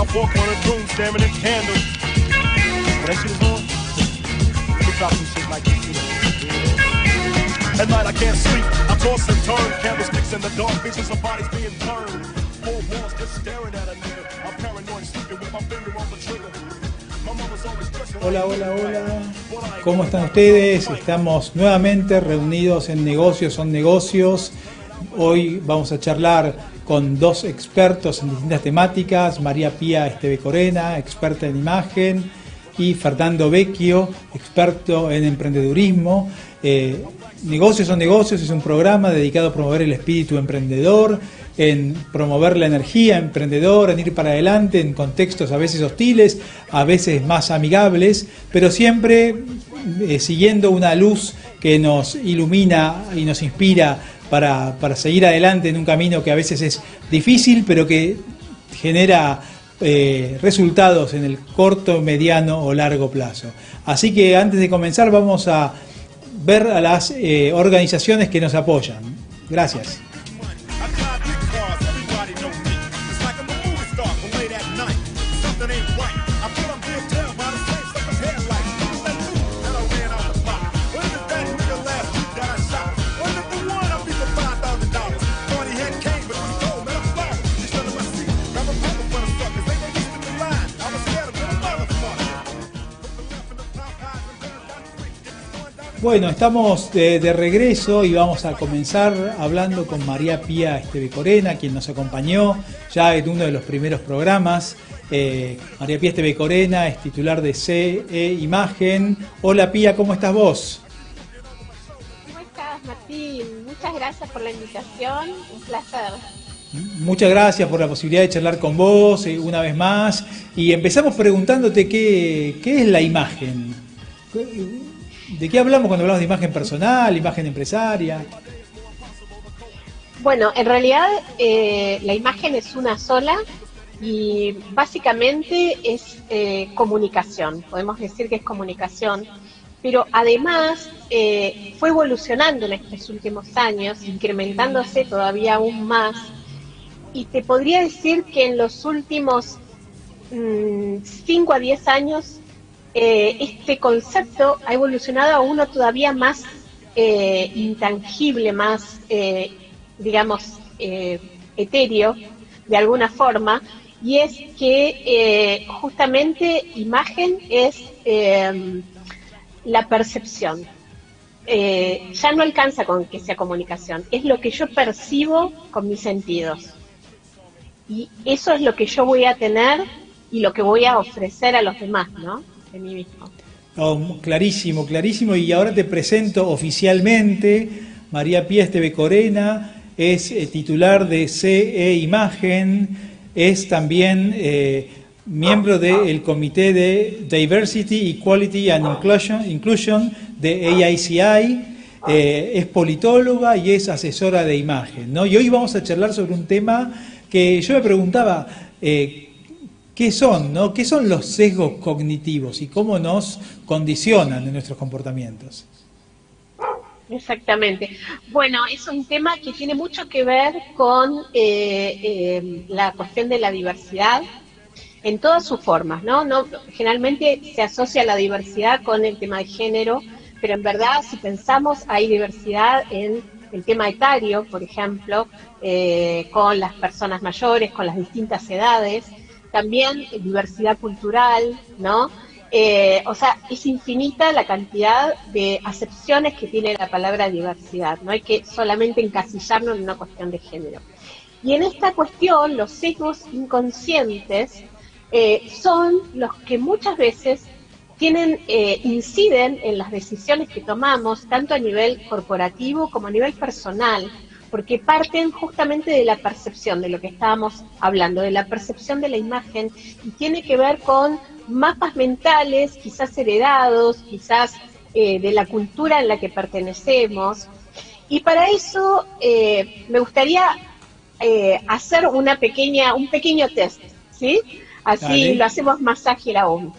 four cornered room staring at candles. When that shit is on, we drop some shit like this, you know. At night I can't sleep, I toss and turn. Candlesticks in the dark, visions of bodies being burned. Four walls just staring at a nigga. I'm paranoid, sleeping with my finger on the trigger. My mama's always dressing. Hola, hola, hola. ¿Cómo están ustedes? Estamos nuevamente reunidos en Negocios son Negocios. Hoy vamos a charlar con dos expertos en distintas temáticas, María Pía Esteve Corena, experta en imagen, y Fernando Vecchio, experto en emprendedurismo. Negocios son Negocios es un programa dedicado a promover el espíritu emprendedor, en promover la energía emprendedora, en ir para adelante en contextos a veces hostiles, a veces más amigables, pero siempre siguiendo una luz que nos ilumina y nos inspira para seguir adelante en un camino que a veces es difícil, pero que genera resultados en el corto, mediano o largo plazo. Así que antes de comenzar vamos a ver a las organizaciones que nos apoyan. Gracias. Bueno, estamos de regreso y vamos a comenzar hablando con María Pía Esteve Corena, quien nos acompañó ya en uno de los primeros programas. María Pía Esteve Corena es titular de CE Imagen. Hola Pía, ¿cómo estás vos? ¿Cómo estás, Martín? Muchas gracias por la invitación, un placer. Muchas gracias por la posibilidad de charlar con vos una vez más. Y empezamos preguntándote qué es la imagen. ¿De qué hablamos cuando hablamos de imagen personal, imagen empresaria? Bueno, en realidad la imagen es una sola y básicamente es comunicación. Podemos decir que es comunicación, pero además fue evolucionando en estos últimos años, incrementándose todavía aún más. Y te podría decir que en los últimos 5 a 10 años este concepto ha evolucionado a uno todavía más intangible, más, etéreo, de alguna forma, y es que justamente imagen es la percepción. Ya no alcanza con que sea comunicación, es lo que yo percibo con mis sentidos. Y eso es lo que yo voy a tener y lo que voy a ofrecer a los demás, ¿no? De mí mismo. Oh, clarísimo, clarísimo. Y ahora te presento oficialmente. María Pía Esteve Corena es titular de CE Imagen, es también miembro del Comité de Diversity, Equality and Inclusion de AICI, es politóloga y es asesora de imagen, ¿no? Y hoy vamos a charlar sobre un tema que yo me preguntaba, ¿qué son, no? ¿Qué son los sesgos cognitivos y cómo nos condicionan en nuestros comportamientos? Exactamente. Bueno, es un tema que tiene mucho que ver con la cuestión de la diversidad en todas sus formas, ¿no? Generalmente se asocia la diversidad con el tema de género, pero en verdad, si pensamos, hay diversidad en el tema etario, por ejemplo, con las personas mayores, con las distintas edades. También diversidad cultural, ¿no? O sea, es infinita la cantidad de acepciones que tiene la palabra diversidad. No hay que solamente encasillarnos en una cuestión de género. Y en esta cuestión, los sesgos inconscientes son los que muchas veces inciden en las decisiones que tomamos, tanto a nivel corporativo como a nivel personal, porque parten justamente de la percepción de lo que estábamos hablando, de la percepción de la imagen, y tiene que ver con mapas mentales, quizás heredados, quizás de la cultura en la que pertenecemos. Y para eso me gustaría hacer un pequeño test, ¿sí? Así Dale. Lo hacemos más ágil aún.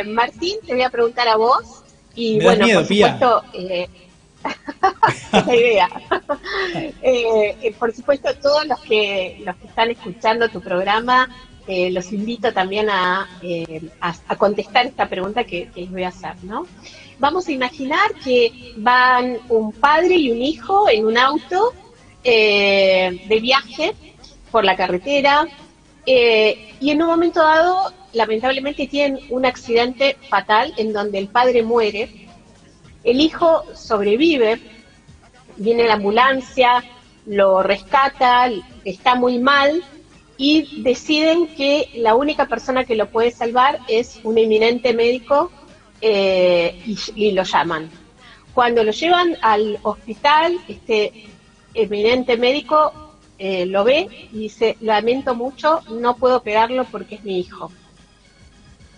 Martín, te voy a preguntar a vos, y Me das bueno, miedo, por Pía. supuesto... esa idea. Por supuesto, todos los que están escuchando tu programa los invito también a contestar esta pregunta que les voy a hacer, ¿no? Vamos a imaginar que van un padre y un hijo en un auto de viaje por la carretera y en un momento dado, lamentablemente, tienen un accidente fatal en donde el padre muere, el hijo sobrevive, viene la ambulancia, lo rescata, está muy mal y deciden que la única persona que lo puede salvar es un eminente médico y lo llaman. Cuando lo llevan al hospital, este eminente médico lo ve y dice: lamento mucho, no puedo operarlo porque es mi hijo.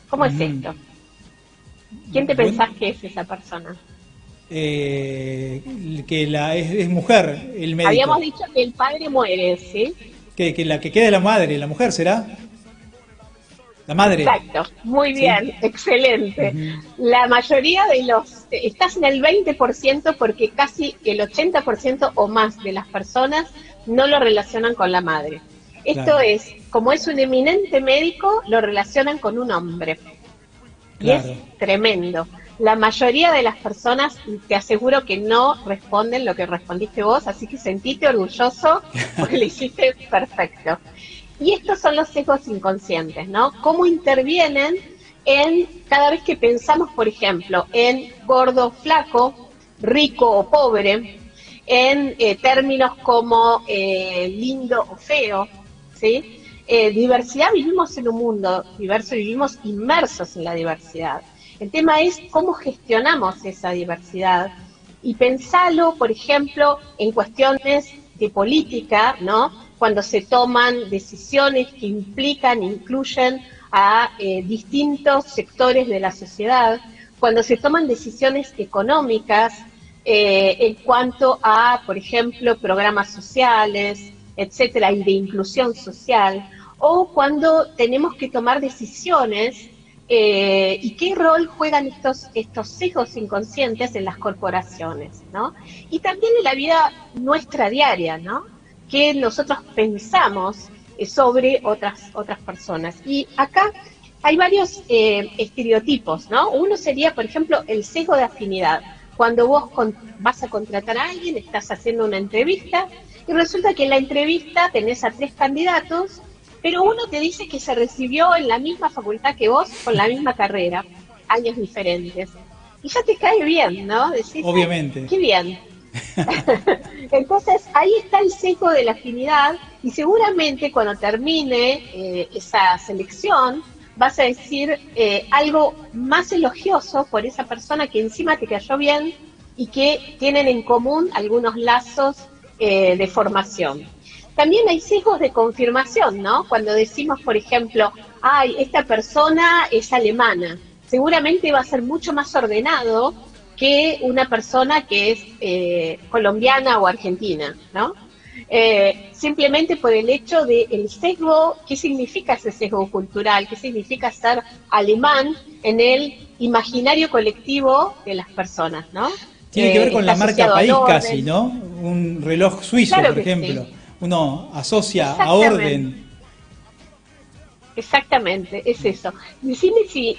¿Cómo es esto? ¿Quién te pensás que es esa persona? Que es mujer, el médico. Habíamos dicho que el padre muere, ¿sí? Que la que queda es la madre, la mujer, ¿será? La madre. Exacto, muy bien, ¿sí? Excelente. La mayoría de estás en el 20% porque casi el 80% o más de las personas no lo relacionan con la madre. Esto claro. Es, como es un eminente médico, lo relacionan con un hombre. Y claro. Es tremendo. La mayoría de las personas, te aseguro que no responden lo que respondiste vos, así que sentite orgulloso porque lo hiciste perfecto. Y estos son los sesgos inconscientes, ¿no? Cómo intervienen en cada vez que pensamos, por ejemplo, en gordo, flaco, rico o pobre, en términos como lindo o feo, ¿sí? Diversidad, vivimos en un mundo diverso, vivimos inmersos en la diversidad. El tema es cómo gestionamos esa diversidad y pensarlo, por ejemplo, en cuestiones de política, ¿no? Cuando se toman decisiones que incluyen a distintos sectores de la sociedad, cuando se toman decisiones económicas en cuanto a, por ejemplo, programas sociales, etcétera, y de inclusión social, o cuando tenemos que tomar decisiones y qué rol juegan estos sesgos inconscientes en las corporaciones, ¿no? Y también en la vida nuestra diaria, ¿no? Que nosotros pensamos sobre otras personas. Y acá hay varios estereotipos, ¿no? Uno sería, por ejemplo, el sesgo de afinidad. Cuando vos vas a contratar a alguien, estás haciendo una entrevista y resulta que en la entrevista tenés a 3 candidatos, pero uno te dice que se recibió en la misma facultad que vos, con la misma carrera, años diferentes. Y ya te cae bien, ¿no? Decís, obviamente. ¡Qué bien! Entonces, ahí está el sesgo de la afinidad y seguramente cuando termine esa selección vas a decir algo más elogioso por esa persona que encima te cayó bien y que tienen en común algunos lazos de formación. También hay sesgos de confirmación, ¿no? Cuando decimos, por ejemplo, ay, esta persona es alemana, seguramente va a ser mucho más ordenado que una persona que es colombiana o argentina, ¿no? Simplemente por el hecho del sesgo, ¿qué significa ese sesgo cultural? ¿Qué significa ser alemán en el imaginario colectivo de las personas, ¿no? Tiene que ver con la marca país casi, ¿no? Un reloj suizo, claro, por ejemplo. Sí. Uno asocia a orden. Exactamente, es eso. Decime si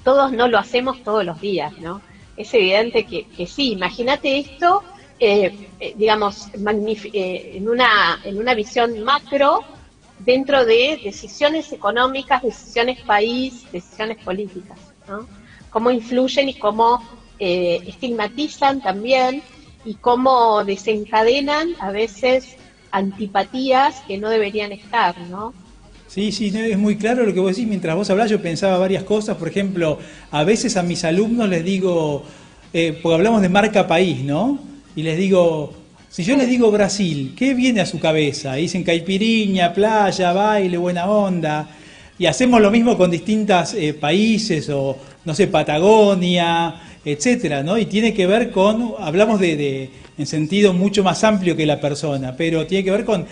todos no lo hacemos todos los días, ¿no? Es evidente que sí. Imagínate esto, digamos, en una visión macro, dentro de decisiones económicas, decisiones país, decisiones políticas, ¿no? Cómo influyen y cómo estigmatizan también y cómo desencadenan a veces antipatías que no deberían estar, ¿no? Sí, es muy claro lo que vos decís. Mientras vos hablás yo pensaba varias cosas. Por ejemplo, a veces a mis alumnos les digo, porque hablamos de marca país, ¿no? Y les digo, si yo les digo Brasil, ¿qué viene a su cabeza? Y dicen caipiriña, playa, baile, buena onda. Y hacemos lo mismo con distintos países, o no sé, Patagonia, etcétera, ¿no? Y tiene que ver con, hablamos en sentido mucho más amplio que la persona, pero tiene que ver con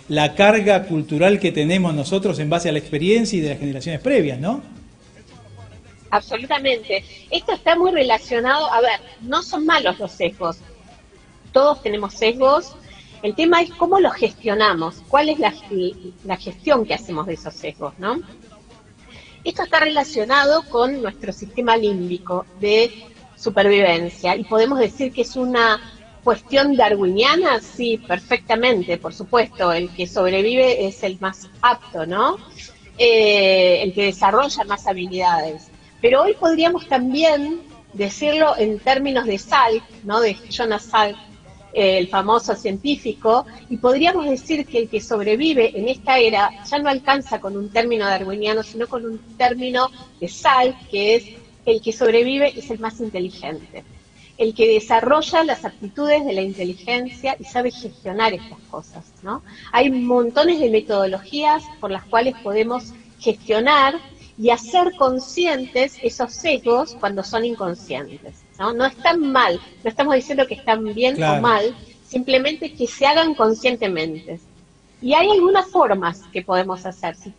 la carga cultural que tenemos nosotros en base a la experiencia y de las generaciones previas, ¿no? Absolutamente. Esto está muy relacionado, a ver, no son malos los sesgos, todos tenemos sesgos, El tema es cómo los gestionamos, cuál es la gestión que hacemos de esos sesgos, ¿no? Esto está relacionado con nuestro sistema límbico de supervivencia y podemos decir que es una cuestión darwiniana, sí, perfectamente, por supuesto, el que sobrevive es el más apto, ¿no? El que desarrolla más habilidades. Pero hoy podríamos también decirlo en términos de Salk, ¿no? De Jonas Salk, el famoso científico, y podríamos decir que el que sobrevive en esta era ya no alcanza con un término darwiniano, sino con un término de Salk, que es el que sobrevive es el más inteligente, el que desarrolla las aptitudes de la inteligencia y sabe gestionar estas cosas, ¿no? Hay montones de metodologías por las cuales podemos gestionar y hacer conscientes esos sesgos cuando son inconscientes, ¿no? No están mal, no estamos diciendo que están bien Claro. o mal, simplemente que se hagan conscientemente. Y hay algunas formas que podemos hacer. Si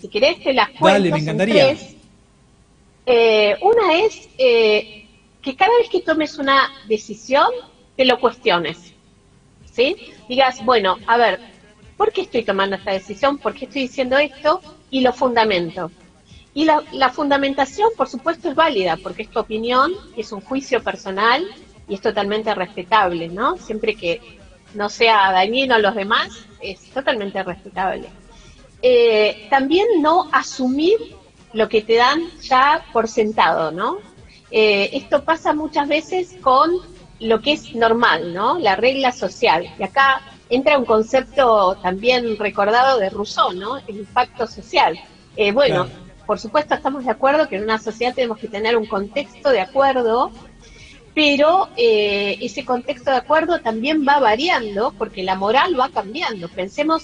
querés te las cuento. Dale, me encantaría. Son 3. Una es que cada vez que tomes una decisión, te lo cuestiones, ¿sí? Digas, bueno, a ver, ¿por qué estoy tomando esta decisión? ¿Por qué estoy diciendo esto? Y lo fundamento. Y la fundamentación, por supuesto, es válida, porque es tu opinión, es un juicio personal y es totalmente respetable, ¿no? Siempre que no sea dañino a los demás, es totalmente respetable. También no asumir lo que te dan ya por sentado, ¿no? Esto pasa muchas veces con lo que es normal, ¿no? La regla social. Y acá entra un concepto también recordado de Rousseau, ¿no? El impacto social. Bueno, claro. Por supuesto estamos de acuerdo que en una sociedad tenemos que tener un contexto de acuerdo, pero ese contexto de acuerdo también va variando porque la moral va cambiando. Pensemos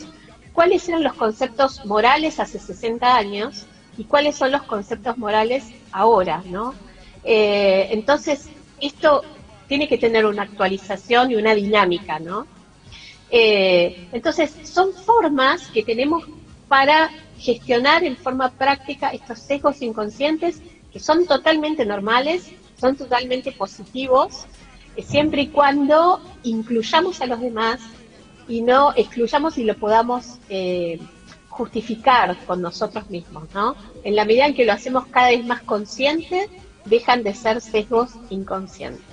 cuáles eran los conceptos morales hace 60 años y cuáles son los conceptos morales ahora, ¿no? Entonces, esto tiene que tener una actualización y una dinámica, ¿no? Entonces, son formas que tenemos para gestionar en forma práctica estos sesgos inconscientes que son totalmente normales, son totalmente positivos, siempre y cuando incluyamos a los demás y no excluyamos y lo podamos justificar con nosotros mismos, ¿no? En la medida en que lo hacemos cada vez más consciente, dejan de ser sesgos inconscientes.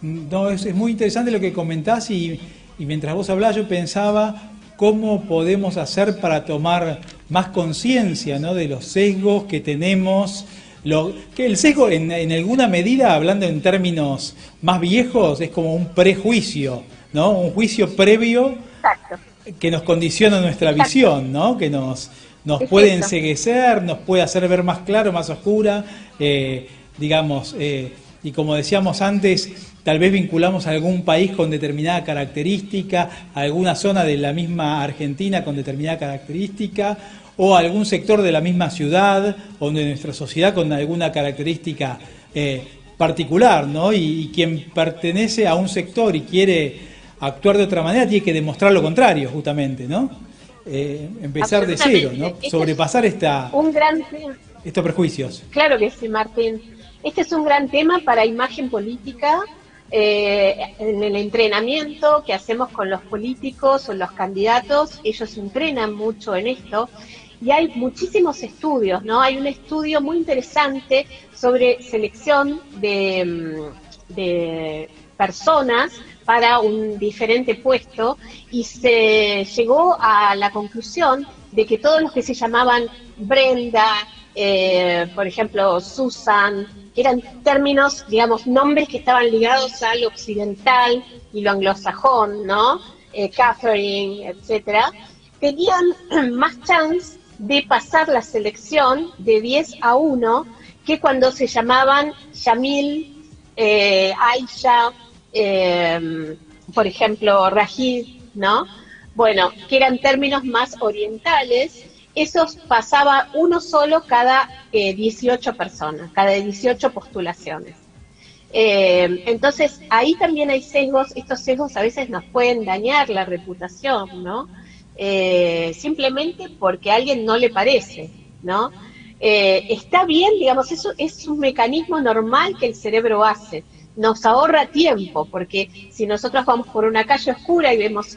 No, es muy interesante lo que comentás y mientras vos hablabas yo pensaba cómo podemos hacer para tomar más conciencia, ¿no? De los sesgos que tenemos. Que el sesgo en alguna medida, hablando en términos más viejos, es como un prejuicio, ¿no? Un juicio previo. Exacto. Que nos condiciona nuestra Exacto. Visión, ¿no? Que nos puede enceguecer, nos puede hacer ver más claro, más oscura, digamos, y como decíamos antes, tal vez vinculamos a algún país con determinada característica, a alguna zona de la misma Argentina con determinada característica, o a algún sector de la misma ciudad o de nuestra sociedad con alguna característica particular, ¿no? Y quien pertenece a un sector y quiere actuar de otra manera tiene que demostrar lo contrario, justamente, ¿no? Empezar de cero, ¿no? Sobrepasar estos prejuicios. Claro que sí, Martín. Este es un gran tema para imagen política, en el entrenamiento que hacemos con los políticos o los candidatos. Ellos entrenan mucho en esto y hay muchísimos estudios, ¿no? Hay un estudio muy interesante sobre selección de personas para un diferente puesto y se llegó a la conclusión de que todos los que se llamaban Brenda, por ejemplo, Susan, que eran términos, digamos, nombres que estaban ligados al occidental y lo anglosajón, ¿no? Catherine, etcétera, tenían más chance de pasar la selección de 10-1 que cuando se llamaban Yamil, Aisha, por ejemplo, Rajid, ¿no? Bueno, que eran términos más orientales. Esos pasaba uno solo cada 18 personas, cada 18 postulaciones. Entonces, ahí también hay sesgos. Estos sesgos a veces nos pueden dañar la reputación, ¿no? Simplemente porque a alguien no le parece, ¿no? Está bien, digamos, eso es un mecanismo normal que el cerebro hace. nos ahorra tiempo, porque si nosotros vamos por una calle oscura y vemos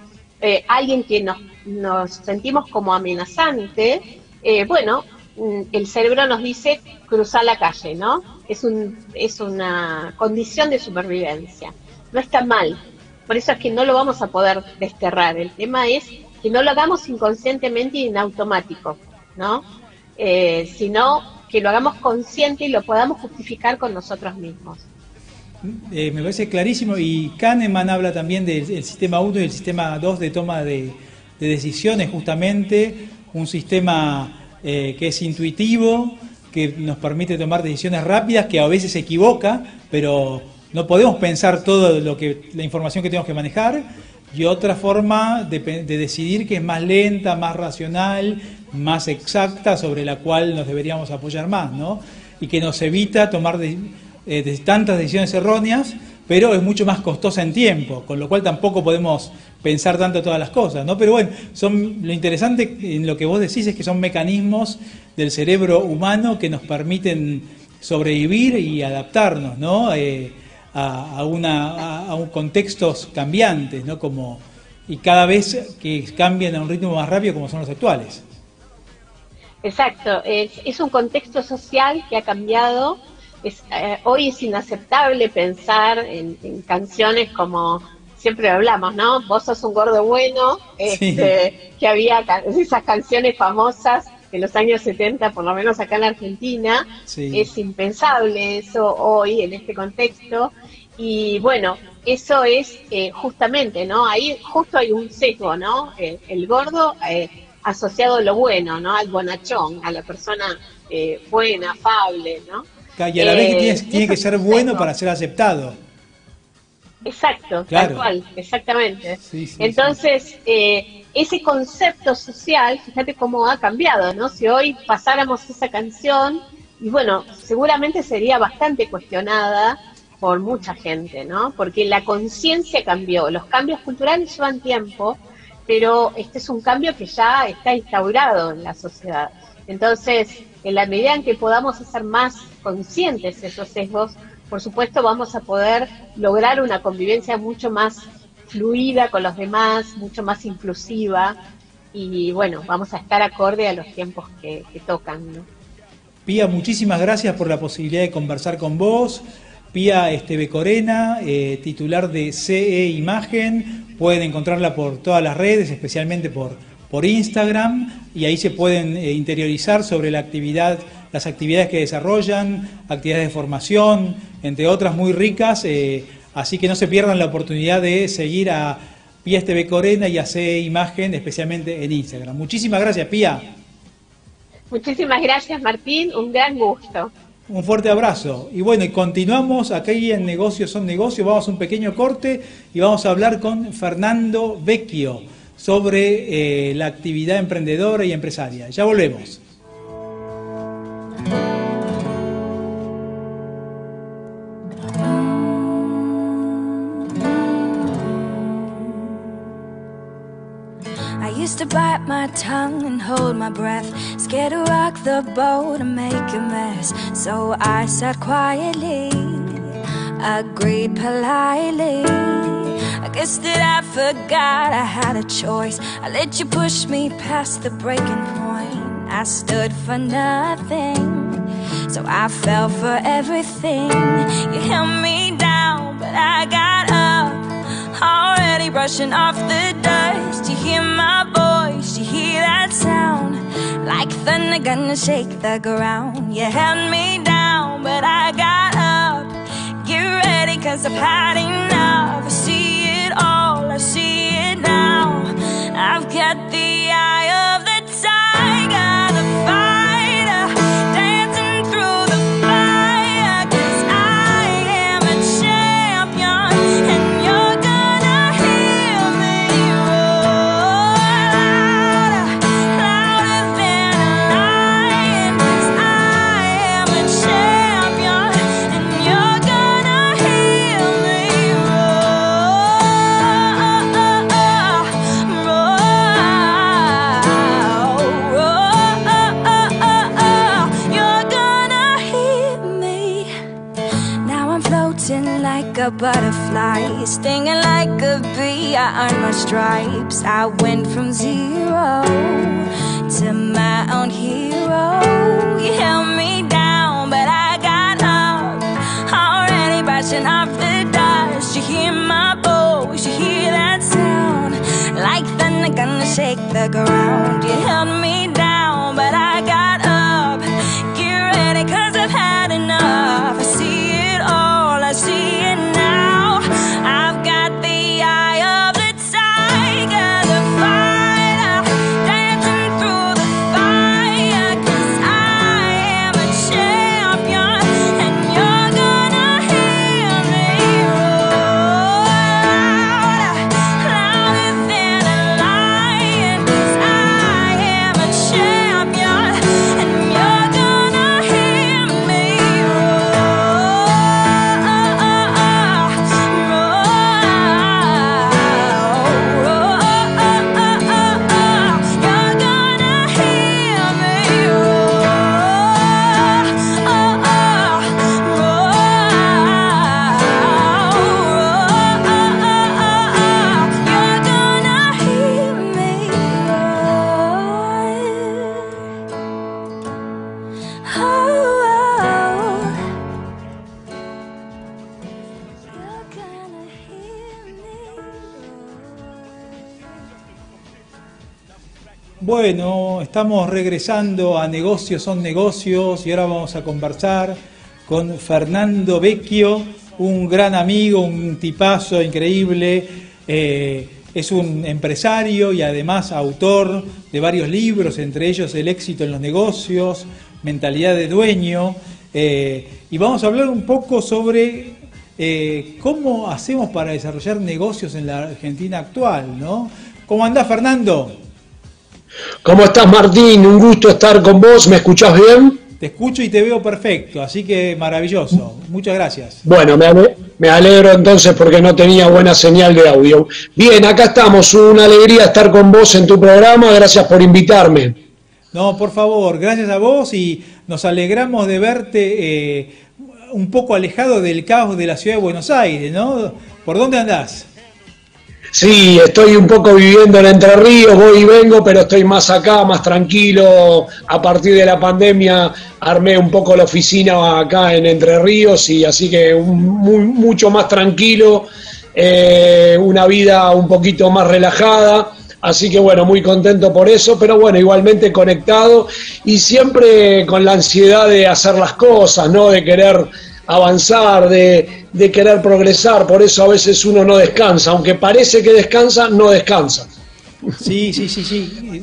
alguien que nos sentimos como amenazante, bueno, el cerebro nos dice cruzar la calle, ¿no? Es una condición de supervivencia. No está mal. Por eso es que no lo vamos a poder desterrar. El tema es que no lo hagamos inconscientemente y en automático, ¿no? Sino que lo hagamos consciente y lo podamos justificar con nosotros mismos. Me parece clarísimo, y Kahneman habla también del sistema 1 y el sistema 2 de toma de decisiones, justamente un sistema que es intuitivo, que nos permite tomar decisiones rápidas, que a veces se equivoca, pero no podemos pensar todo la información que tenemos que manejar, y otra forma de decidir que es más lenta, más racional, más exacta, sobre la cual nos deberíamos apoyar más, ¿no? Y que nos evita tomar tantas decisiones erróneas, pero es mucho más costosa en tiempo, con lo cual tampoco podemos pensar tanto todas las cosas, ¿no? Pero bueno, lo interesante en lo que vos decís es que son mecanismos del cerebro humano que nos permiten sobrevivir y adaptarnos, ¿no? A contextos cambiantes, ¿no? Y cada vez que cambian a un ritmo más rápido como son los actuales. Exacto, es un contexto social que ha cambiado. Hoy es inaceptable pensar en canciones como siempre hablamos, ¿no? Vos sos un gordo bueno, sí. Que había esas canciones famosas de los años 70, por lo menos acá en Argentina. Sí. Es impensable eso hoy en este contexto. Y bueno, eso es justamente, ¿no? Ahí justo hay un sesgo, ¿no? El gordo asociado a lo bueno, ¿no? Al bonachón, a la persona buena, afable, ¿no? Y a la vez que tiene que ser bueno para ser aceptado. Exacto, claro. Tal cual, exactamente. Sí, entonces, ese concepto social, fíjate cómo ha cambiado, ¿no? Si hoy pasáramos esa canción, y bueno, seguramente sería bastante cuestionada por mucha gente, ¿no? Porque la conciencia cambió, los cambios culturales llevan tiempo, pero este es un cambio que ya está instaurado en la sociedad. Entonces, en la medida en que podamos hacer más conscientes esos sesgos, por supuesto vamos a poder lograr una convivencia mucho más fluida con los demás, mucho más inclusiva, y bueno, vamos a estar acorde a los tiempos que tocan, ¿no? Pía, muchísimas gracias por la posibilidad de conversar con vos. Pía Estevecorena, titular de CE Imagen, pueden encontrarla por todas las redes, especialmente por Instagram, y ahí se pueden interiorizar sobre las actividades que desarrollan, actividades de formación, entre otras muy ricas, así que no se pierdan la oportunidad de seguir a Pía Estevecorena y a CE Imagen, especialmente en Instagram. Muchísimas gracias, Pía. Muchísimas gracias, Martín, un gran gusto. Un fuerte abrazo. Y bueno, y continuamos aquí en Negocios son Negocios. Vamos a un pequeño corte y vamos a hablar con Fernando Vecchio sobre la actividad emprendedora y empresaria. Ya volvemos. Used to bite my tongue and hold my breath, scared to rock the boat and make a mess. So I sat quietly, agreed politely. I guess that I forgot I had a choice. I let you push me past the breaking point. I stood for nothing, so I fell for everything. You held me down, but I got up, already brushing off the dust. You hear my voice, you hear that sound, like thunder gonna shake the ground. You held me down, but I got up. Get ready, 'cause I've had enough. I see it all, I see it now. I've got the eye of the tiger, the fighter, dancing through the fire. 'Cause I am a champion, and you're gonna hear me roar louder, louder than a lion. 'Cause I am a champion, and you're gonna hear me roar, roar. butterfly, stinging like a bee. I earned my stripes. I went from zero to my own hero. You held me down, but I got up. Already brushing off the dust. You hear my voice, you hear that sound, like thunder gonna shake the ground. You held me down, but I got up. Get ready, 'cause I've had enough. I see it all, I see it now. I've got the eye of the tiger, the fighter, dancing through the fire. 'Cause I am a champion, and you're gonna hear me roar louder than a lion. 'Cause I am a champion, and you're gonna hear me Bueno, estamos regresando a Negocios son Negocios y ahora vamos a conversar con Fernando Vecchio, un gran amigo, un tipazo increíble. Es un empresario y además autor de varios libros, entre ellos El éxito en los negocios, Mentalidad de dueño. Y vamos a hablar un poco sobre cómo hacemos para desarrollar negocios en la Argentina actual, ¿no? ¿Cómo andás, Fernando? ¿Cómo estás, Martín? Un gusto estar con vos. ¿Me escuchás bien? Te escucho y te veo perfecto, así que maravilloso. Muchas gracias. Bueno, me alegro entonces porque no tenía buena señal de audio. Bien, acá estamos. Una alegría estar con vos en tu programa. Gracias por invitarme. No, por favor, gracias a vos y nos alegramos de verte un poco alejado del caos de la ciudad de Buenos Aires, ¿no? ¿Por dónde andás? Sí, estoy un poco viviendo en Entre Ríos, voy y vengo, pero estoy más acá, más tranquilo. A partir de la pandemia armé un poco la oficina acá en Entre Ríos y así que mucho más tranquilo, una vida un poquito más relajada. Así que bueno, muy contento por eso, pero bueno, igualmente conectado y siempre con la ansiedad de hacer las cosas, ¿no? De querer avanzar, de querer progresar, por eso a veces uno no descansa, aunque parece que descansa, no descansa. Sí,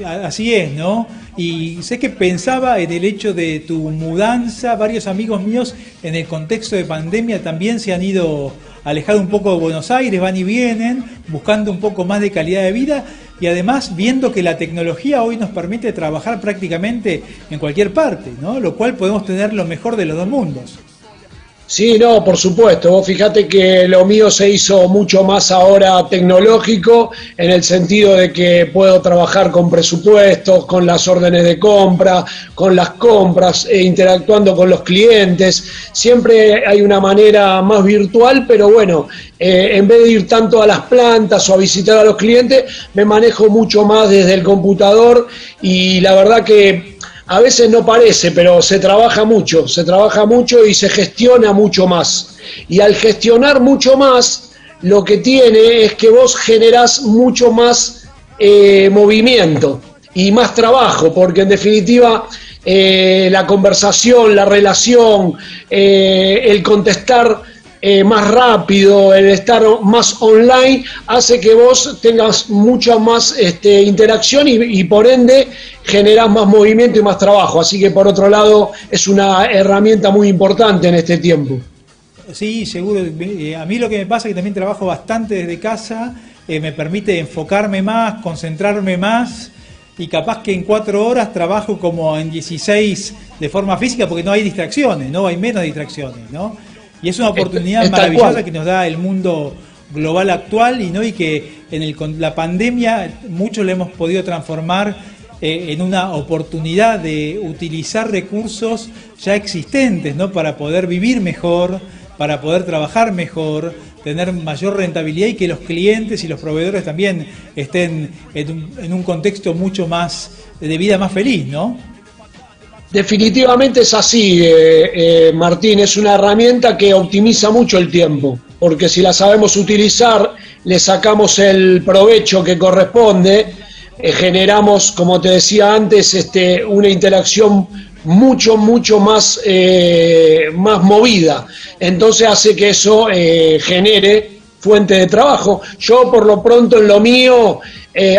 así es, ¿no? Y sé que pensaba en el hecho de tu mudanza, varios amigos míos en el contexto de pandemia también se han ido alejado un poco de Buenos Aires, van y vienen, buscando un poco más de calidad de vida y además viendo que la tecnología hoy nos permite trabajar prácticamente en cualquier parte, ¿no? Lo cual podemos tener lo mejor de los dos mundos. Sí, no, por supuesto. Vos fíjate que lo mío se hizo mucho más ahora tecnológico, en el sentido de que puedo trabajar con presupuestos, con las órdenes de compra, con las compras, interactuando con los clientes. Siempre hay una manera más virtual, pero bueno, en vez de ir tanto a las plantas o a visitar a los clientes, me manejo mucho más desde el computador y la verdad que a veces no parece, pero se trabaja mucho y se gestiona mucho más. Y al gestionar mucho más, lo que tiene es que vos generás mucho más movimiento y más trabajo, porque en definitiva la conversación, la relación, el contestar más rápido, el estar más online, hace que vos tengas mucha más interacción y por ende generás más movimiento y más trabajo. Así que por otro lado es una herramienta muy importante en este tiempo. Sí, seguro. A mí lo que me pasa es que también trabajo bastante desde casa, me permite enfocarme más, concentrarme más y capaz que en 4 horas trabajo como en 16 de forma física porque no hay distracciones, ¿no? Hay menos distracciones, ¿no? Y es una oportunidad maravillosa que nos da el mundo global actual y que en la pandemia muchos le hemos podido transformar en una oportunidad de utilizar recursos ya existentes, ¿no? Para poder vivir mejor, para poder trabajar mejor, tener mayor rentabilidad y que los clientes y los proveedores también estén en un contexto mucho más de vida más feliz, ¿no? Definitivamente es así, Martín, es una herramienta que optimiza mucho el tiempo, porque si la sabemos utilizar, le sacamos el provecho que corresponde, generamos, como te decía antes, una interacción mucho más, más movida. Entonces hace que eso genere fuente de trabajo. Yo por lo pronto en lo mío,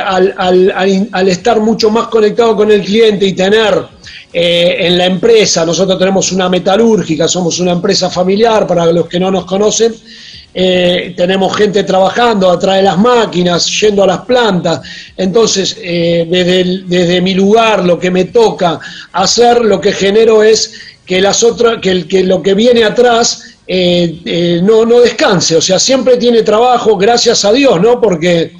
al estar mucho más conectado con el cliente y tener en la empresa, nosotros tenemos una metalúrgica, somos una empresa familiar para los que no nos conocen, tenemos gente trabajando atrás de las máquinas, yendo a las plantas. Entonces desde mi lugar, lo que me toca hacer, lo que genero es que lo que viene atrás no descanse, o sea, siempre tiene trabajo, gracias a Dios, ¿no? Porque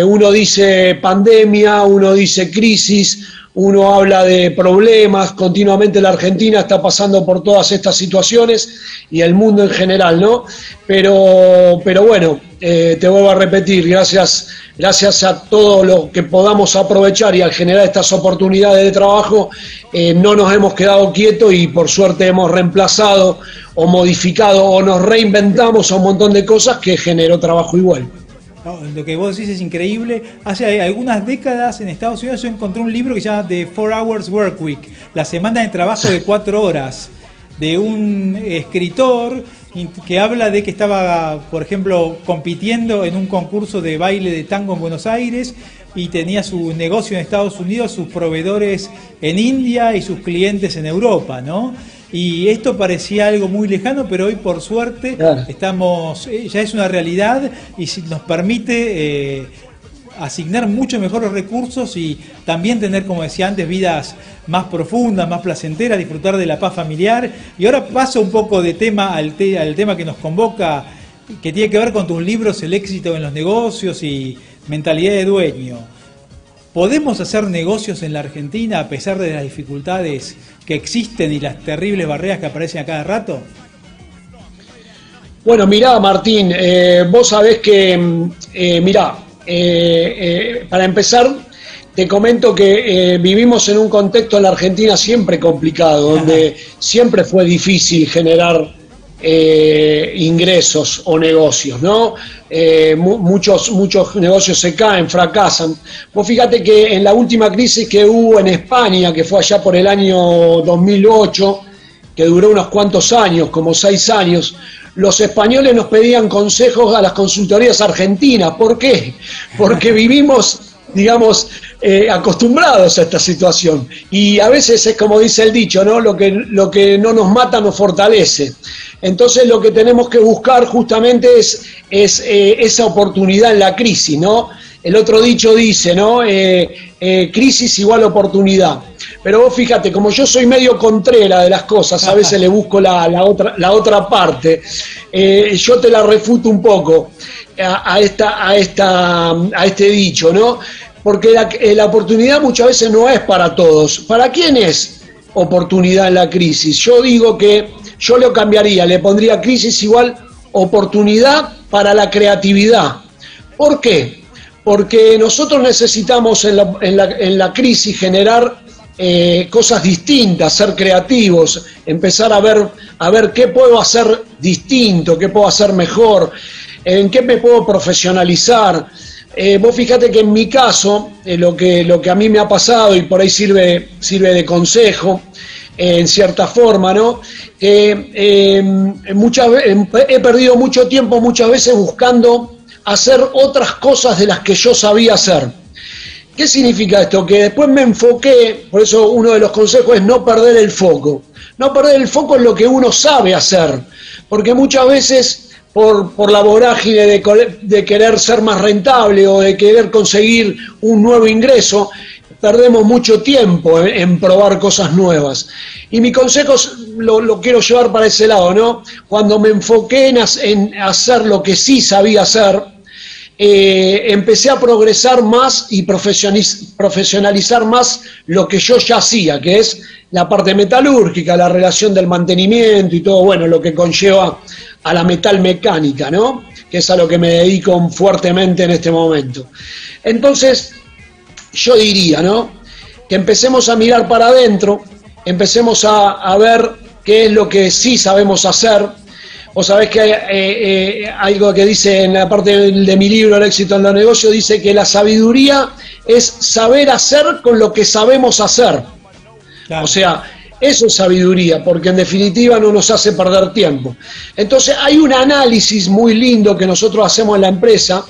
uno dice pandemia, uno dice crisis, uno habla de problemas, continuamente la Argentina está pasando por todas estas situaciones y el mundo en general, ¿no? Pero bueno, te vuelvo a repetir, gracias a todo lo que podamos aprovechar y al generar estas oportunidades de trabajo, no nos hemos quedado quietos y por suerte hemos reemplazado o modificado o nos reinventamos a un montón de cosas que generó trabajo igual. No, lo que vos decís es increíble. Hace algunas décadas en Estados Unidos yo encontré un libro que se llama The 4 Hours Work Week, la semana de trabajo de 4 horas, de un escritor que habla de que estaba, por ejemplo, compitiendo en un concurso de baile de tango en Buenos Aires y tenía su negocio en Estados Unidos, sus proveedores en India y sus clientes en Europa, ¿no? Y esto parecía algo muy lejano, pero hoy por suerte ya es una realidad y nos permite asignar mucho mejor los recursos y también tener, como decía antes, vidas más profundas, más placenteras, disfrutar de la paz familiar. Y ahora paso un poco de tema al tema que nos convoca, que tiene que ver con tus libros, El éxito en los negocios y Mentalidad de dueño. ¿Podemos hacer negocios en la Argentina a pesar de las dificultades que existen y las terribles barreras que aparecen a cada rato? Bueno, mirá, Martín, vos sabés que, para empezar, te comento que vivimos en un contexto en la Argentina siempre complicado, donde siempre fue difícil generar ingresos o negocios, ¿no? Muchos negocios se caen, fracasan. Vos fíjate que en la última crisis que hubo en España, que fue allá por el año 2008, que duró unos cuantos años, como 6 años, los españoles nos pedían consejos a las consultorías argentinas. ¿Por qué? Porque vivimos, digamos, acostumbrados a esta situación. Y a veces es como dice el dicho, ¿no? Lo que no nos mata nos fortalece. Entonces lo que tenemos que buscar justamente es esa oportunidad en la crisis, ¿no? El otro dicho dice, ¿no? Crisis igual oportunidad. Pero vos fíjate, como yo soy medio contrera de las cosas, a veces le busco la otra parte, yo te la refuto un poco a este dicho, ¿no? Porque la oportunidad muchas veces no es para todos. ¿Para quién es oportunidad en la crisis? Yo digo que yo lo cambiaría, le pondría crisis igual oportunidad para la creatividad. ¿Por qué? Porque nosotros necesitamos en la crisis generar cosas distintas, ser creativos, empezar a ver qué puedo hacer distinto, qué puedo hacer mejor, en qué me puedo profesionalizar. Vos fíjate que en mi caso, lo que a mí me ha pasado, y por ahí sirve de consejo, en cierta forma, ¿no? He perdido mucho tiempo muchas veces buscando hacer otras cosas de las que yo sabía hacer. ¿Qué significa esto? Que después me enfoqué, por eso uno de los consejos es no perder el foco. No perder el foco en lo que uno sabe hacer, porque muchas veces por la vorágine de querer ser más rentable o de querer conseguir un nuevo ingreso, perdemos mucho tiempo en probar cosas nuevas. Y mi consejo lo quiero llevar para ese lado, ¿no? Cuando me enfoqué en hacer lo que sí sabía hacer, empecé a progresar más y profesionalizar más lo que yo ya hacía, que es la parte metalúrgica, la relación del mantenimiento y todo, bueno, lo que conlleva a la metalmecánica, ¿no? Que es a lo que me dedico fuertemente en este momento. Entonces, yo diría, ¿no? Que empecemos a mirar para adentro, empecemos a ver qué es lo que sí sabemos hacer. Vos sabés que hay algo que dice en la parte de mi libro, El éxito en los negocios, dice que la sabiduría es saber hacer con lo que sabemos hacer. Claro. O sea, eso es sabiduría, porque en definitiva no nos hace perder tiempo. Entonces hay un análisis muy lindo que nosotros hacemos en la empresa,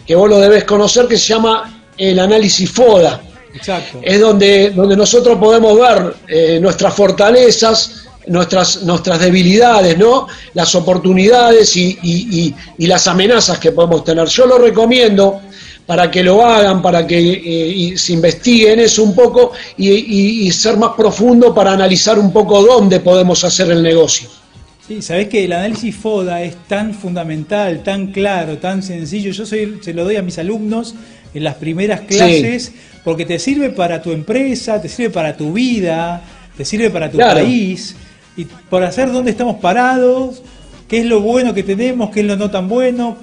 que vos lo debés conocer, que se llama el análisis FODA. Exacto. Es donde nosotros podemos ver nuestras fortalezas, nuestras debilidades, ¿no? Las oportunidades y las amenazas que podemos tener. Yo lo recomiendo para que lo hagan, para que se investiguen eso un poco y ser más profundo para analizar un poco dónde podemos hacer el negocio. Sí, sabés que el análisis FODA es tan fundamental, tan claro, tan sencillo. Yo se lo doy a mis alumnos en las primeras clases, sí, porque te sirve para tu empresa, te sirve para tu vida, te sirve para tu país, y por hacer dónde estamos parados, qué es lo bueno que tenemos, qué es lo no tan bueno,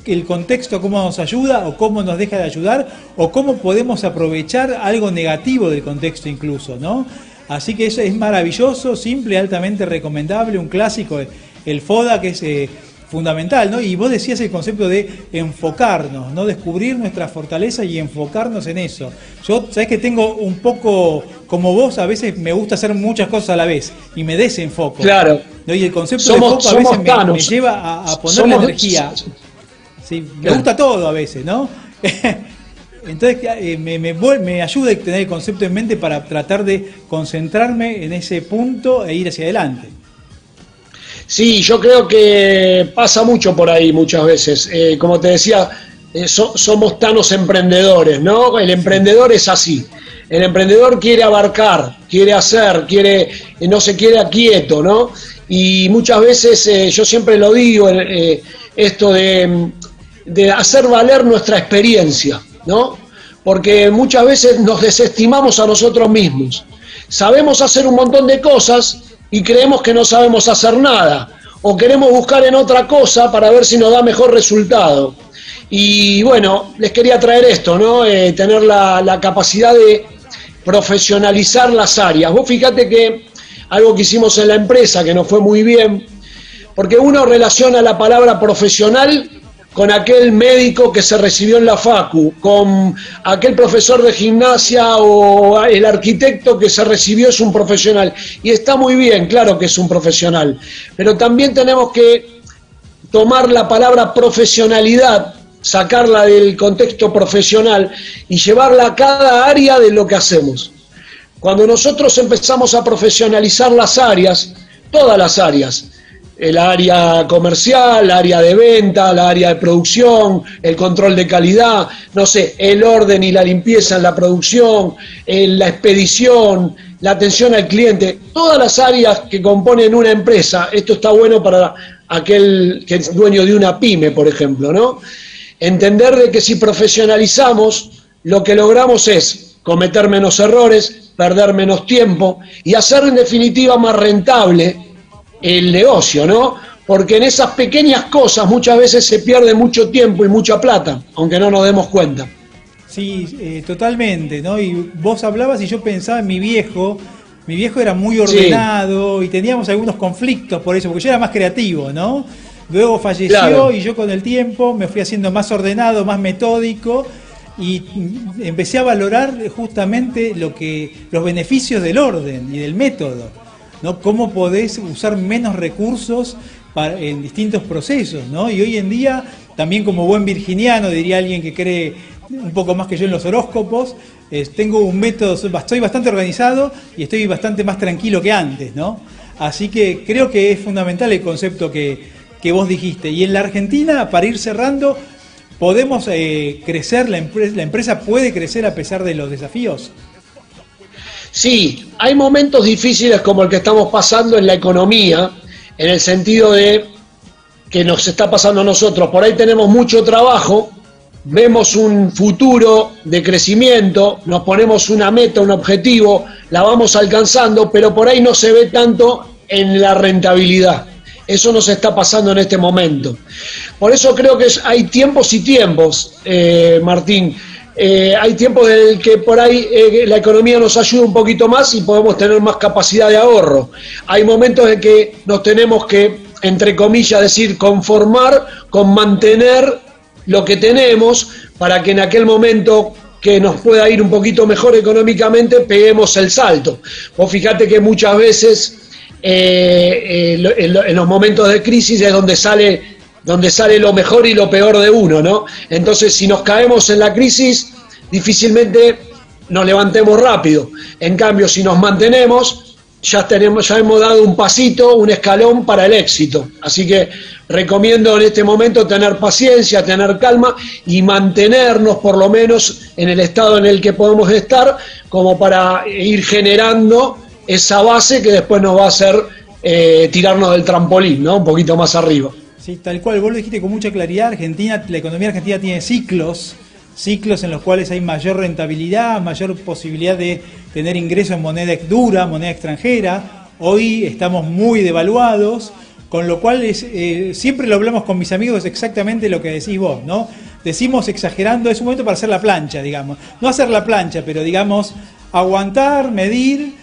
el contexto cómo nos ayuda o cómo nos deja de ayudar, o cómo podemos aprovechar algo negativo del contexto incluso, ¿no? Así que eso es maravilloso, simple, altamente recomendable, un clásico, el FODA, que es fundamental, ¿no? Y vos decías el concepto de enfocarnos, ¿no? Descubrir nuestra fortaleza y enfocarnos en eso. Yo, sabés que tengo un poco, como vos, a veces me gusta hacer muchas cosas a la vez y me desenfoco. Claro. ¿No? Y el concepto de foco a veces me lleva a poner la energía. Sí, me gusta todo a veces, ¿no? Entonces me ayuda a tener el concepto en mente para tratar de concentrarme en ese punto e ir hacia adelante. Sí, yo creo que pasa mucho por ahí muchas veces. Como te decía, somos tanos emprendedores, ¿no? El emprendedor es así. El emprendedor quiere abarcar, quiere hacer, no se queda quieto, ¿no? Y muchas veces, yo siempre lo digo, esto de hacer valer nuestra experiencia, ¿no? Porque muchas veces nos desestimamos a nosotros mismos. Sabemos hacer un montón de cosas y creemos que no sabemos hacer nada, o queremos buscar en otra cosa para ver si nos da mejor resultado. Y bueno, les quería traer esto, ¿no? Tener la capacidad de profesionalizar las áreas. Vos fíjate que algo que hicimos en la empresa, que nos fue muy bien, porque uno relaciona la palabra profesional con aquel médico que se recibió en la facu, con aquel profesor de gimnasia o el arquitecto que se recibió, es un profesional. Y está muy bien, claro que es un profesional, pero también tenemos que tomar la palabra profesionalidad, sacarla del contexto profesional y llevarla a cada área de lo que hacemos. Cuando nosotros empezamos a profesionalizar las áreas, todas las áreas, el área comercial, el área de venta, el área de producción, el control de calidad, no sé, el orden y la limpieza en la producción, la expedición, la atención al cliente, todas las áreas que componen una empresa. Esto está bueno para aquel que es dueño de una pyme, por ejemplo, ¿no? Entender de que si profesionalizamos, lo que logramos es cometer menos errores, perder menos tiempo y hacer en definitiva más rentable el negocio, ¿no? Porque en esas pequeñas cosas muchas veces se pierde mucho tiempo y mucha plata, aunque no nos demos cuenta. Sí, totalmente, ¿no? Y vos hablabas y yo pensaba en mi viejo era muy ordenado, sí, y teníamos algunos conflictos por eso, porque yo era más creativo, ¿no? Luego falleció, claro, y yo con el tiempo me fui haciendo más ordenado, más metódico, y empecé a valorar justamente los beneficios del orden y del método, ¿no? Cómo podés usar menos recursos en distintos procesos, ¿no? Y hoy en día, también como buen virginiano, diría alguien que cree un poco más que yo en los horóscopos, tengo un método, estoy bastante organizado y estoy bastante más tranquilo que antes, ¿no? Así que creo que es fundamental el concepto que vos dijiste. Y en la Argentina, para ir cerrando, ¿podemos crecer, la empresa puede crecer a pesar de los desafíos? Sí, hay momentos difíciles como el que estamos pasando en la economía, en el sentido de que nos está pasando a nosotros. Por ahí tenemos mucho trabajo, vemos un futuro de crecimiento, nos ponemos una meta, un objetivo, la vamos alcanzando, pero por ahí no se ve tanto en la rentabilidad. Eso nos está pasando en este momento. Por eso creo que hay tiempos y tiempos, Martín. Hay tiempos en el que por ahí la economía nos ayuda un poquito más y podemos tener más capacidad de ahorro. Hay momentos en que nos tenemos que, entre comillas, decir, conformar con mantener lo que tenemos para que en aquel momento que nos pueda ir un poquito mejor económicamente peguemos el salto. Vos fijate que muchas veces en los momentos de crisis es donde sale lo mejor y lo peor de uno, ¿no? Entonces, si nos caemos en la crisis, difícilmente nos levantemos rápido. En cambio, si nos mantenemos, ya hemos dado un pasito, un escalón para el éxito. Así que recomiendo en este momento tener paciencia, tener calma y mantenernos por lo menos en el estado en el que podemos estar, como para ir generando esa base que después nos va a hacer tirarnos del trampolín, ¿no? Un poquito más arriba. Sí, tal cual, vos lo dijiste con mucha claridad. La economía argentina tiene ciclos en los cuales hay mayor rentabilidad, mayor posibilidad de tener ingresos en moneda dura, moneda extranjera. Hoy estamos muy devaluados, con lo cual siempre lo hablamos con mis amigos, es exactamente lo que decís vos, ¿no? Decimos exagerando, es un momento para hacer la plancha, digamos. No hacer la plancha, pero digamos, aguantar, medir,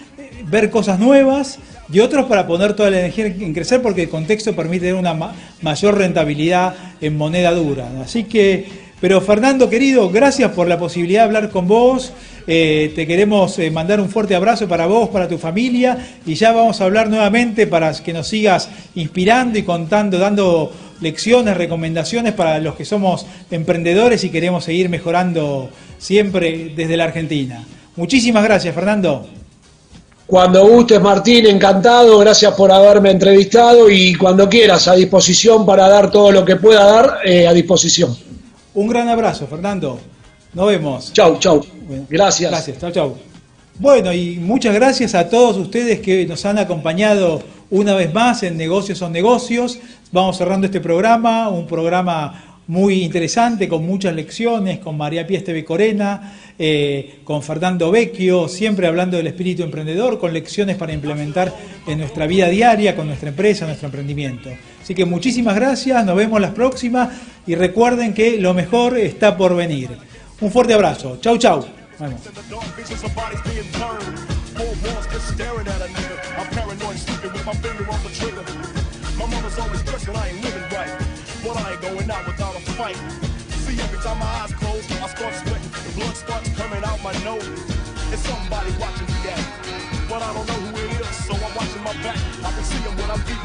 ver cosas nuevas, y otros para poner toda la energía en crecer, porque el contexto permite tener una mayor rentabilidad en moneda dura. Así que, pero Fernando querido, gracias por la posibilidad de hablar con vos. Te queremos mandar un fuerte abrazo para vos, para tu familia, y ya vamos a hablar nuevamente para que nos sigas inspirando y contando, dando lecciones, recomendaciones para los que somos emprendedores y queremos seguir mejorando siempre desde la Argentina. Muchísimas gracias, Fernando. Cuando gustes, Martín, encantado, gracias por haberme entrevistado y cuando quieras, a disposición para dar todo lo que pueda dar, a disposición. Un gran abrazo, Fernando. Nos vemos. Chau. Bueno, gracias. Gracias, chau. Bueno, y muchas gracias a todos ustedes que nos han acompañado una vez más en Negocios son Negocios. Vamos cerrando este programa, un programa muy interesante, con muchas lecciones, con María Pía Esteve Corena, con Fernando Vecchio, siempre hablando del espíritu emprendedor, con lecciones para implementar en nuestra vida diaria, con nuestra empresa, nuestro emprendimiento. Así que muchísimas gracias, nos vemos las próximas y recuerden que lo mejor está por venir. Un fuerte abrazo. Chau. Bueno. But I ain't going out without a fight. See, every time my eyes close, I start sweating. The blood starts coming out my nose. It's somebody watching me at. But I don't know who it is, so I'm watching my back. I can see him when I'm deep